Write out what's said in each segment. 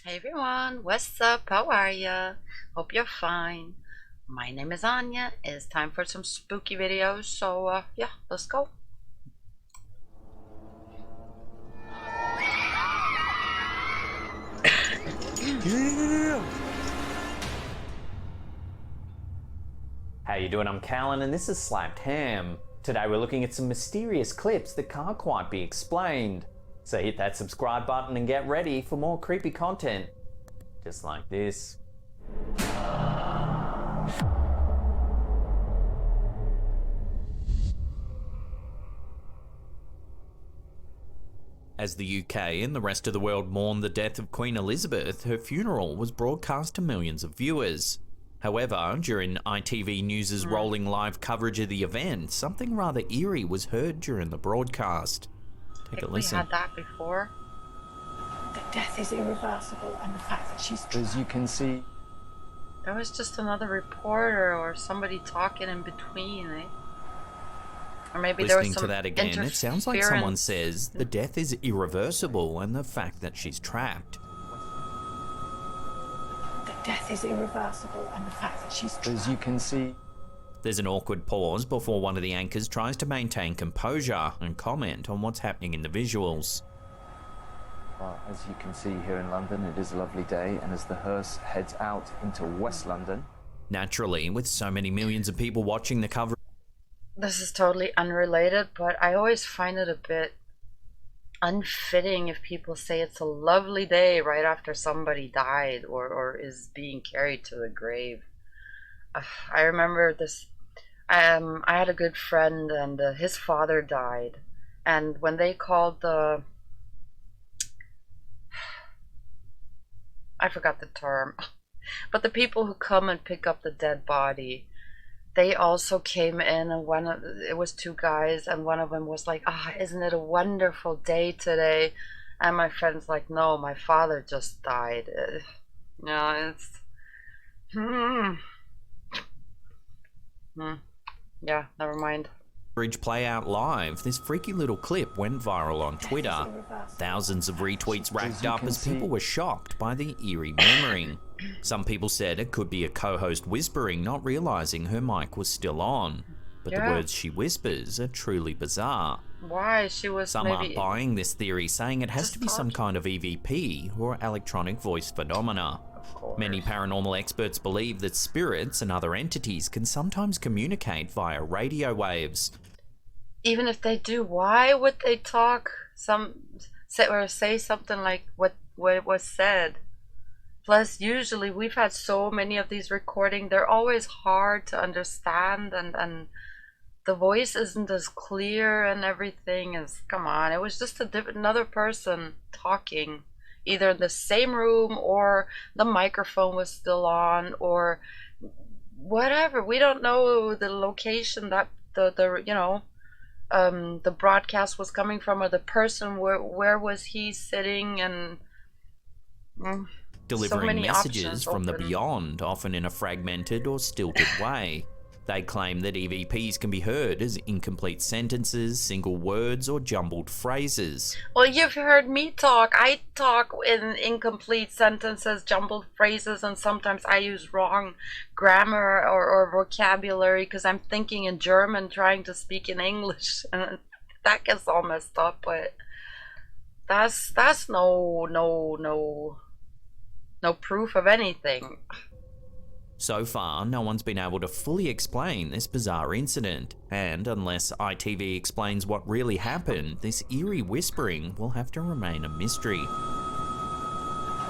Hey everyone, what's up? How are ya? Hope you're fine. My name is Anya. It's time for some spooky videos, so yeah, let's go. Yeah. How you doing? I'm Callan and this is Slapped Ham. Today we're looking at some mysterious clips that can't quite be explained. So hit that subscribe button and get ready for more creepy content. Just like this. As the UK and the rest of the world mourned the death of Queen Elizabeth, her funeral was broadcast to millions of viewers. However, during ITV News' rolling live coverage of the event, something rather eerie was heard during the broadcast. Take a listen. We had that before. The death is irreversible, and the fact that she's As you can see, There was just another reporter or somebody talking in between, eh? Or maybe there was Listening some to that again, it sounds like someone interference. says the death is irreversible and the fact that she's trapped. the death is irreversible, and the fact that she's as you can see, There's an awkward pause before one of the anchors tries to maintain composure and comment on what's happening in the visuals. as you can see here in London, it is a lovely day, and as the hearse heads out into West London. Naturally, with so many millions of people watching the coverage, This is totally unrelated, but I always find it a bit unfitting if people say it's a lovely day right after somebody died or is being carried to the grave. I remember this. I had a good friend, and his father died, and when they called I forgot the term, but the people who come and pick up the dead body, they also came in, and it was two guys, and one of them was like, isn't it a wonderful day today? And my friend's like, no, my father just died. No, it's yeah, never mind. play out live, this freaky little clip went viral on Twitter. Thousands of retweets racked up as people were shocked by the eerie murmuring. Some people said it could be a co-host whispering, not realizing her mic was still on. But the words she whispers are truly bizarre. Why? She was Some maybe aren't buying this theory, saying it has to be some kind of EVP or electronic voice phenomena. Many paranormal experts believe that spirits and other entities can sometimes communicate via radio waves. Even if they do, why would they talk say something like what it was said? Plus, usually we've had so many of these recordings, they're always hard to understand, and the voice isn't as clear and everything. Is, come on, it was just another person talking, either in the same room or the microphone was still on or whatever. We don't know the location that the broadcast was coming from, or the person, where was he sitting, and Delivering so many messages from the open. beyond, often in a fragmented or stilted way. They claim that EVPs can be heard as incomplete sentences, single words, or jumbled phrases. Well, you've heard me talk. I talk in incomplete sentences, jumbled phrases, and sometimes I use wrong grammar or vocabulary because I'm thinking in German trying to speak in English, and that gets all messed up. But that's no proof of anything. So far, no one's been able to fully explain this bizarre incident, and unless ITV explains what really happened, this eerie whispering will have to remain a mystery.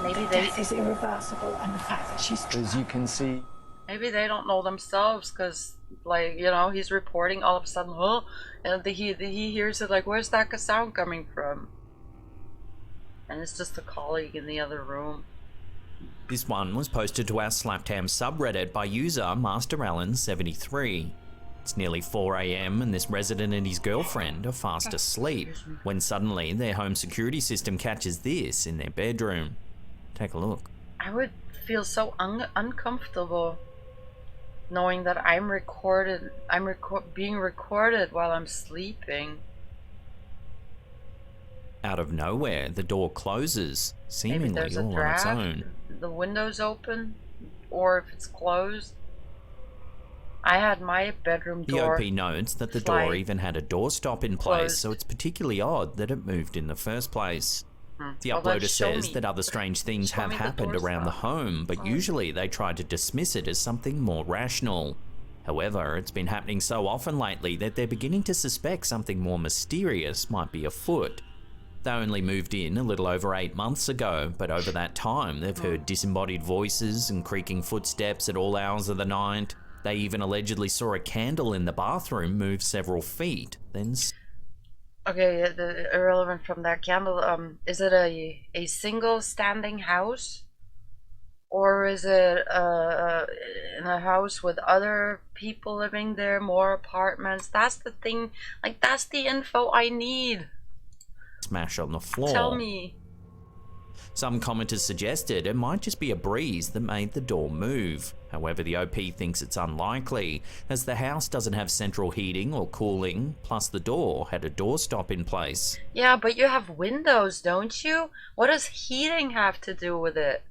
Maybe the death is irreversible, and the fact that she's as you can see, maybe they don't know themselves, because, like, he's reporting all of a sudden, and he hears it like, where's that sound coming from? And it's just a colleague in the other room. This one was posted to our Slapped Ham subreddit by user MasterAllen73. It's nearly 4 AM and this resident and his girlfriend are fast asleep when suddenly their home security system catches this in their bedroom. Take a look. I would feel so uncomfortable knowing that I'm recorded. being recorded while I'm sleeping. Out of nowhere, the door closes, Maybe seemingly there's a all on its draft. own. The window's open, or if it's closed. I had my bedroom The door. OP notes that the door slide even had a doorstop in place, so it's particularly odd that it moved in the first place. The Well, then uploader show says me. that other strange things Show have me the happened around the doorstop. home, but usually they try to dismiss it as something more rational. However, it's been happening so often lately that they're beginning to suspect something more mysterious might be afoot. They only moved in a little over 8 months ago, but over that time they've heard disembodied voices and creaking footsteps at all hours of the night. They even allegedly saw a candle in the bathroom move several feet, then Okay, the irrelevant from that candle. Is it a single standing house, or is it in a house with other people living there, more apartments? That's the thing. Like, that's the info I need. smash on the floor. Tell me. Some commenters suggested it might just be a breeze that made the door move. However, the OP thinks it's unlikely, as the house doesn't have central heating or cooling, plus the door had a doorstop in place. Yeah, but you have windows, don't you? What does heating have to do with it?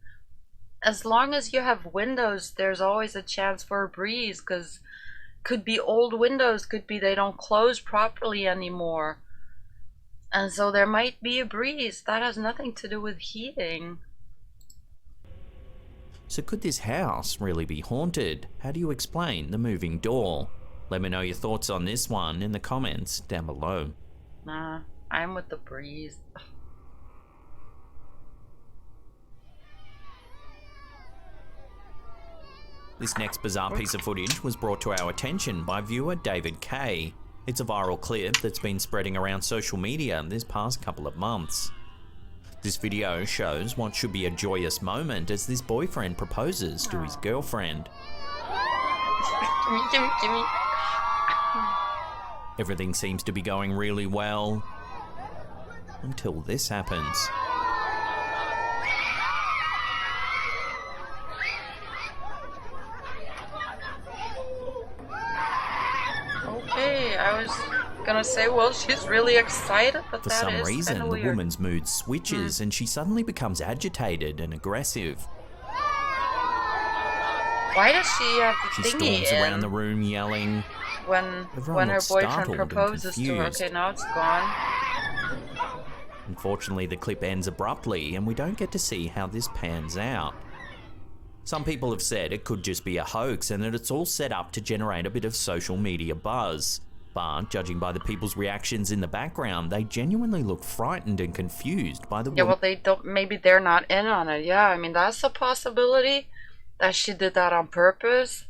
As long as you have windows, there's always a chance for a breeze, because could be old windows, could be they don't close properly anymore. And so there might be a breeze. That has nothing to do with heating. So could this house really be haunted? How do you explain the moving door? Let me know your thoughts on this one in the comments down below. Nah, I'm with the breeze. This next bizarre piece of footage was brought to our attention by viewer David K. It's a viral clip that's been spreading around social media this past couple of months. This video shows what should be a joyous moment as this boyfriend proposes to his girlfriend. Gimme. Everything seems to be going really well until this happens. Okay, I was gonna say, well, she's really excited, but For that some is reason, kinda the weird. woman's mood switches and she suddenly becomes agitated and aggressive. Why does she have the She thingy storms around in the room yelling. when Everyone her looks boyfriend startled and proposes to her? confused. Okay, now it's gone. Unfortunately, the clip ends abruptly and we don't get to see how this pans out. Some people have said it could just be a hoax and that it's all set up to generate a bit of social media buzz. But judging by the people's reactions in the background, they genuinely look frightened and confused by the Yeah, well, they don't. Maybe they're not in on it. Yeah, I mean, that's a possibility that she did that on purpose.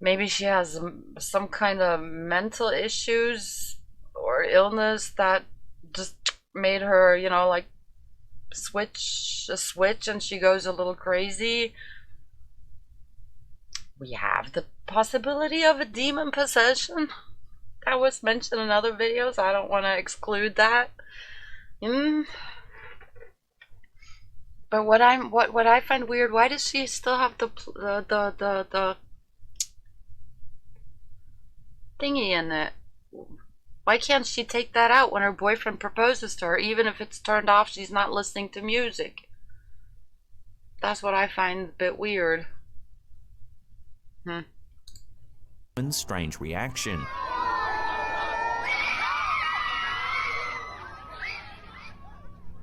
Maybe she has some kind of mental issues or illness that just made her, you know, like switch a switch and she goes a little crazy. We have the possibility of a demon possession. That was mentioned in other videos. I don't want to exclude that. But what I find weird, why does she still have the thingy in it? Why can't she take that out when her boyfriend proposes to her? Even if it's turned off, she's not listening to music. That's what I find a bit weird. strange reaction.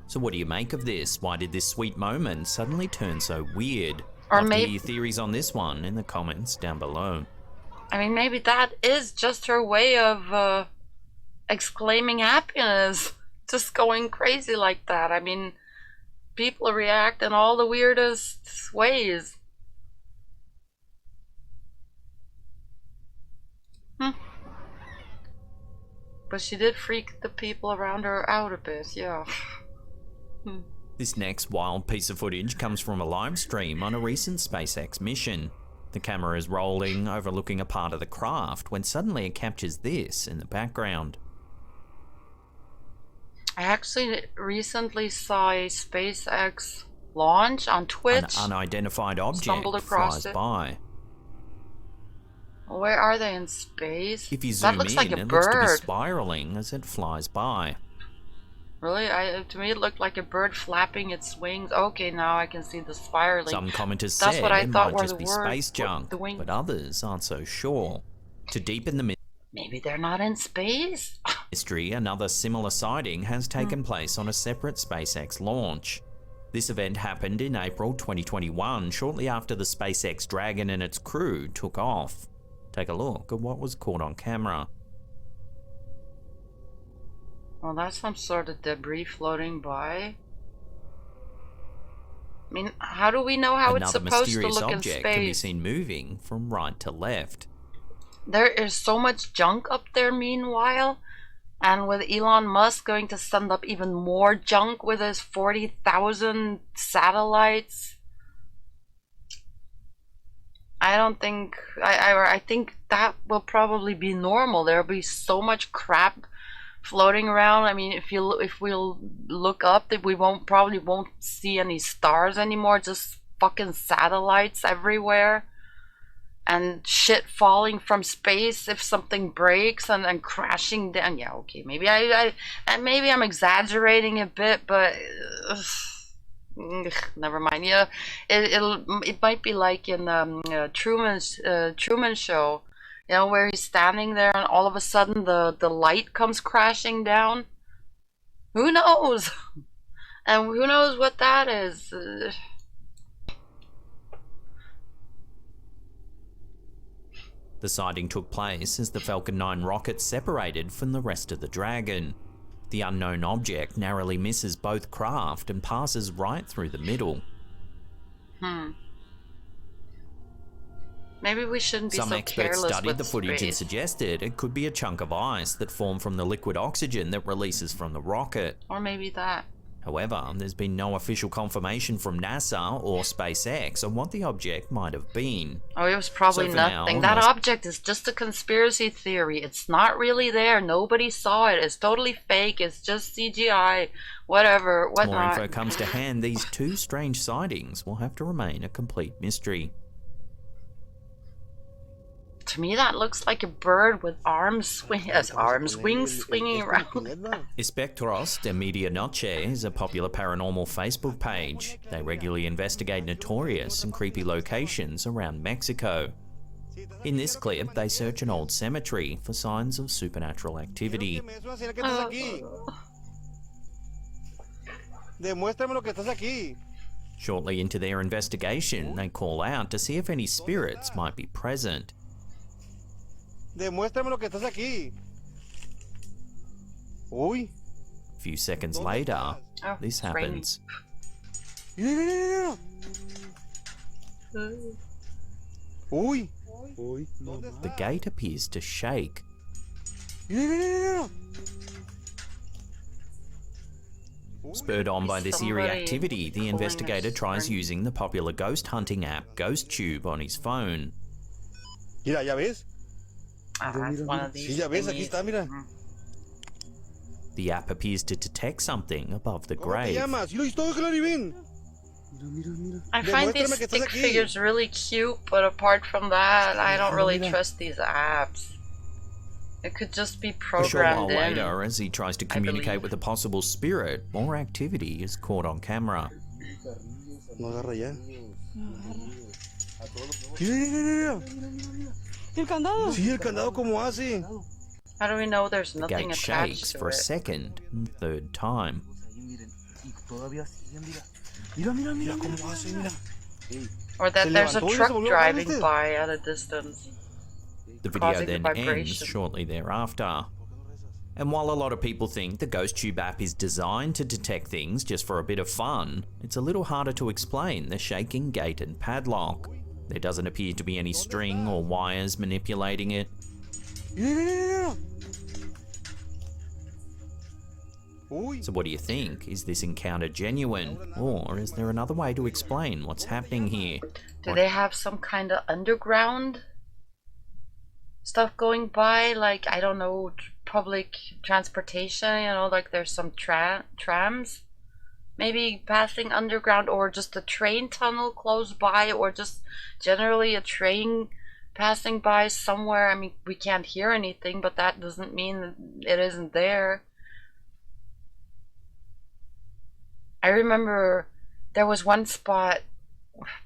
So what do you make of this? Why did this sweet moment suddenly turn so weird? Or Love to hear maybe your theories on this one in the comments down below. I mean, maybe that is just her way of exclaiming happiness. Just going crazy like that. I mean, people react in all the weirdest ways. But she did freak the people around her out a bit, yeah. This next wild piece of footage comes from a live stream on a recent SpaceX mission. The camera is rolling, overlooking a part of the craft, when suddenly it captures this in the background. I actually recently saw a SpaceX launch on Twitch. An unidentified object Stumbled across flies it. by. Where are they in space? If you That zoom looks in, like a it looks to be bird. spiraling as it flies by. Really? To me it looked like a bird flapping its wings. Okay, now I can see the spiraling. Some commenters That's said what I it thought might were just the be word, space junk, the wings. but others aren't so sure. To deepen the Maybe they're not in space? mystery, another similar sighting has taken place on a separate SpaceX launch. This event happened in April 2021, shortly after the SpaceX Dragon and its crew took off. Take a look at what was caught on camera. Well, that's some sort of debris floating by. I mean, how do we know how it's Another supposed to mysterious look in object can be space? seen moving from right to left. There is so much junk up there meanwhile, and with Elon Musk going to send up even more junk with his 40,000 satellites, I don't think I think that will probably be normal. There'll be so much crap floating around. I mean, if we'll look up, that we probably won't see any stars anymore, just fucking satellites everywhere. And shit falling from space if something breaks and crashing down. Yeah, okay, maybe maybe I'm exaggerating a bit, but never mind. Yeah, it might be like in Truman's Truman Show, you know, where he's standing there and all of a sudden the light comes crashing down. Who knows? And who knows what that is? The sighting took place as the Falcon 9 rocket separated from the rest of the Dragon. The unknown object narrowly misses both craft and passes right through the middle. Maybe we shouldn't be Some so experts careless studied with the footage and space. suggested it could be a chunk of ice that formed from the liquid oxygen that releases from the rocket. Or maybe that. However, there's been no official confirmation from NASA or SpaceX on what the object might have been. Oh, it was probably So for now, nothing. That unless- object is just a conspiracy theory. It's not really there. Nobody saw it. It's totally fake. It's just CGI. Whatever. More Whatnot. info comes to hand, these two strange sightings will have to remain a complete mystery. To me, that looks like a bird with wings swinging around. Espectros de Medianoche is a popular paranormal Facebook page. They regularly investigate notorious and creepy locations around Mexico. In this clip, they search an old cemetery for signs of supernatural activity. Shortly into their investigation, they call out to see if any spirits might be present. Demuéstrame lo que estás aquí. Uy. A few seconds later, Oh, this it's raining. happens. Mira. Uy. Uy. The gate appears to shake. Mira. Spurred on by this eerie Somebody activity, the pulling a investigator tries string. using the popular ghost hunting app GhostTube on his phone. Mira, ya ves. It's one of these Sí, ya ves, aquí thingies. está, mira. The app appears to detect something above the ¿Cómo te grave. llamas? Y lo hizo todo claribín. I find these Demuéstrame que estás stick aquí. figures really cute, but apart from that, I don't really trust these apps. It could just be A short while programmed in. later, as he tries to communicate believe. with a possible spirit, more activity is caught on camera. No agarra ya. Mira. El candado. Sí, el candado como hace. How do we know there's The nothing gate attached shakes to for a it? second and third time. Mira cómo hace, mira. Or that Se there's a levantó y se truck volvió a driving bajar, by at a distance. The video Causing the then ends vibration. shortly thereafter. And while a lot of people think the GhostTube app is designed to detect things just for a bit of fun, it's a little harder to explain the shaking gate and padlock. There doesn't appear to be any string or wires manipulating it. Mira. Uy. So what do you think? Is this encounter genuine? Or is there another way to explain what's happening here? Do they have some kind of underground stuff going by? Like, I don't know, public transportation, you know, like there's some trams maybe passing underground, or just a train tunnel close by, or just generally a train passing by somewhere. I mean, we can't hear anything, but that doesn't mean it isn't there. I remember there was one spot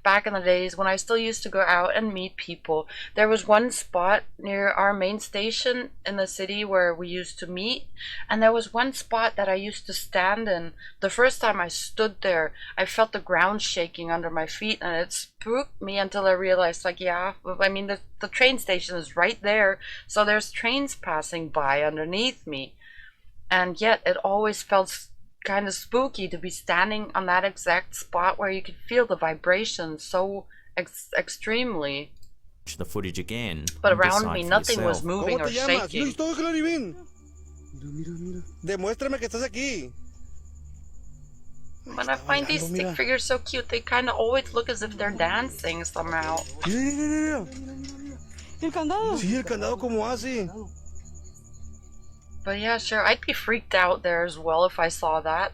back in the days when I still used to go out and meet people. There was one spot near our main station in the city where we used to meet, and there was one spot that I used to stand in. The first time I stood there, I felt the ground shaking under my feet, and it spooked me until I realized, like, yeah, I mean, the train station is right there, so there's trains passing by underneath me, and yet it always felt kind of spooky to be standing on that exact spot where you could feel the vibration so extremely. Watch the footage again. But and around decide me, for nothing yourself. was moving ¿Cómo or te llamas? shaking. Luis, todo Claribín. Mira, mira. Demuéstrame que estás aquí. But I find these stick figures so cute. They kind of always look as if they're dancing somehow. Mira, mira, mira. El candado. Sí, el candado como hace. But yeah, sure, I'd be freaked out there as well if I saw that.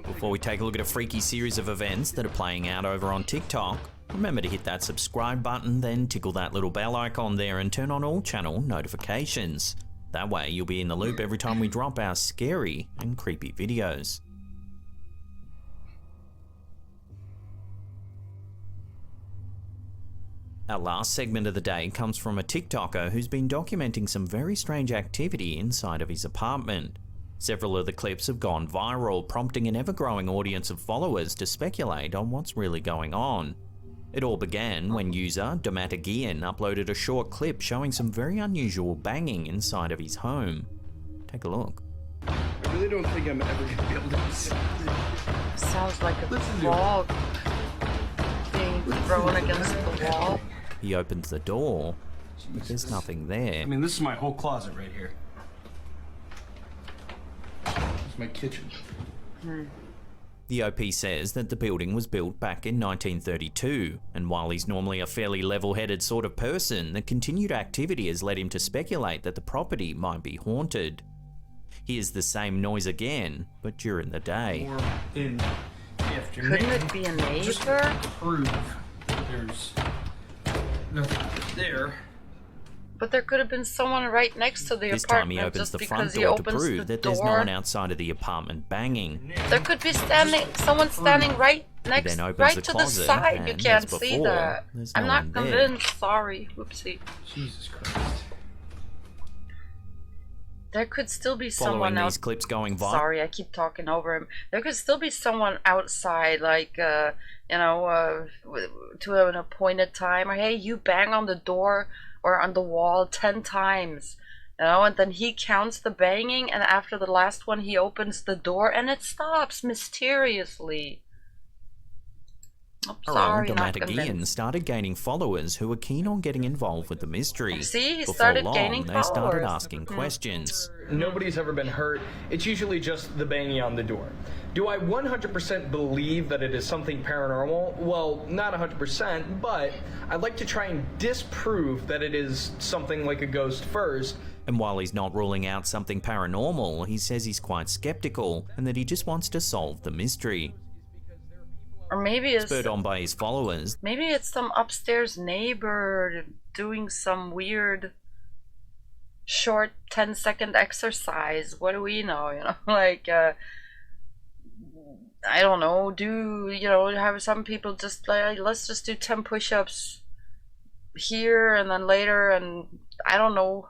Before we take a look at a freaky series of events that are playing out over on TikTok, remember to hit that subscribe button, then tickle that little bell icon there and turn on all channel notifications. That way you'll be in the loop every time we drop our scary and creepy videos. Our last segment of the day comes from a TikToker who's been documenting some very strange activity inside of his apartment. Several of the clips have gone viral, prompting an ever-growing audience of followers to speculate on what's really going on. It all began when user Domatagian uploaded a short clip showing some very unusual banging inside of his home. Take a look. I really don't think I'm ever gonna be able to see. Sounds like a ball being thrown against the wall. He opens the door, but there's nothing there. I mean, this is my whole closet right here. It's my kitchen. The OP says that the building was built back in 1932, and while he's normally a fairly level-headed sort of person, the continued activity has led him to speculate that the property might be haunted. Here's the same noise again, but during the day. Or in the afternoon. Couldn't it be a Just neighbor? to prove that there's nothing there. But there could have been someone right next to the This time apartment he opens just the because front he door to opens prove the that there's no door. one outside of the apartment banging. There could be someone standing right next, then opens right the to the closet, side. You and can't as see before, that. there's I'm no not one there. convinced. Sorry. Oopsie. Jesus Christ. There could still be Following someone these else. clips going viral. Sorry, I keep talking over him. There could still be someone outside, like, to an appointed time. Or, hey, you bang on the door or on the wall 10 times. And then he counts the banging, and after the last one, he opens the door, and it stops mysteriously. Oh, sorry, not Domatagian convinced. started gaining followers who were keen on getting involved with the mystery. See, he Before started long, gaining they started followers. asking questions. Nobody's ever been hurt. It's usually just the banging on the door. Do I 100% believe that it is something paranormal? Well, not 100%, but I'd like to try and disprove that it is something like a ghost first. And while he's not ruling out something paranormal, he says he's quite skeptical and that he just wants to solve the mystery. Or maybe it's Spurred on by his followers, maybe it's some upstairs neighbor doing some weird short 10-second exercise. What do we know? Like I don't know. Have some people just like, let's just do 10 push-ups here and then later, and I don't know.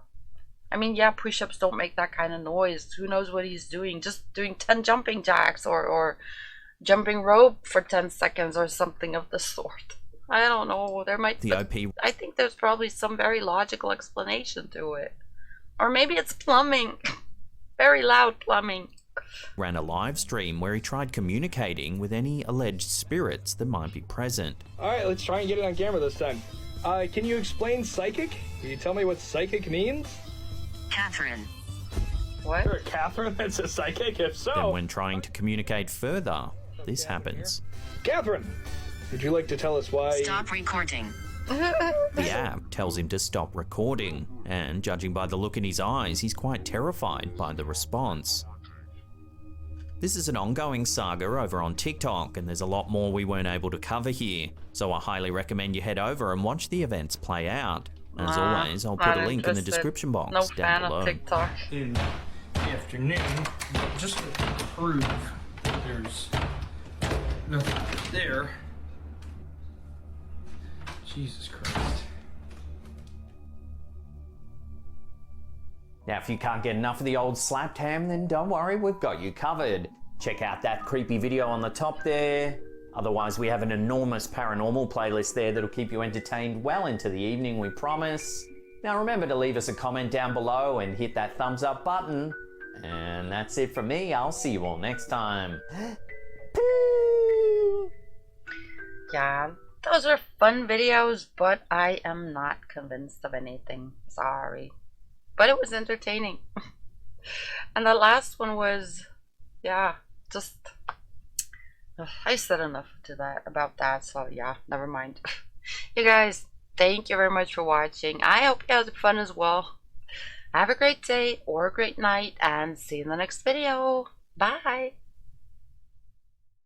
I mean, yeah, push-ups don't make that kind of noise. Who knows what he's doing? Just doing 10 jumping jacks or jumping rope for 10 seconds or something of the sort. I don't know. There might the OP I think there's probably some very logical explanation to it. Or maybe it's plumbing. Very loud plumbing. ran a live stream where he tried communicating with any alleged spirits that might be present. Alright, let's try and get it on camera this time. Can you explain psychic? Can you tell me what psychic means? Catherine. What? Sure, Catherine, that's a psychic? If so... Then when trying to communicate further, this happens. Catherine, would you like to tell us why... Stop recording. The app tells him to stop recording, and judging by the look in his eyes, he's quite terrified by the response. This is an ongoing saga over on TikTok, and there's a lot more we weren't able to cover here, so I highly recommend you head over and watch the events play out. As always, I'll put not a link in the interested. description box No down fan below. of TikTok. In the afternoon, just to prove There's nothing there. Jesus Christ. Now, if you can't get enough of the old slapped ham, then don't worry, we've got you covered. Check out that creepy video on the top there. Otherwise, we have an enormous paranormal playlist there that'll keep you entertained well into the evening, we promise. Now remember to leave us a comment down below and hit that thumbs up button. And that's it from me. I'll see you all next time. Yeah, those are fun videos, but I am not convinced of anything. Sorry. But it was entertaining. And the last one was, yeah, just... I said enough to that about that, so yeah, never mind. You guys, thank you very much for watching. I hope you had fun as well. Have a great day or a great night, and see you in the next video. Bye.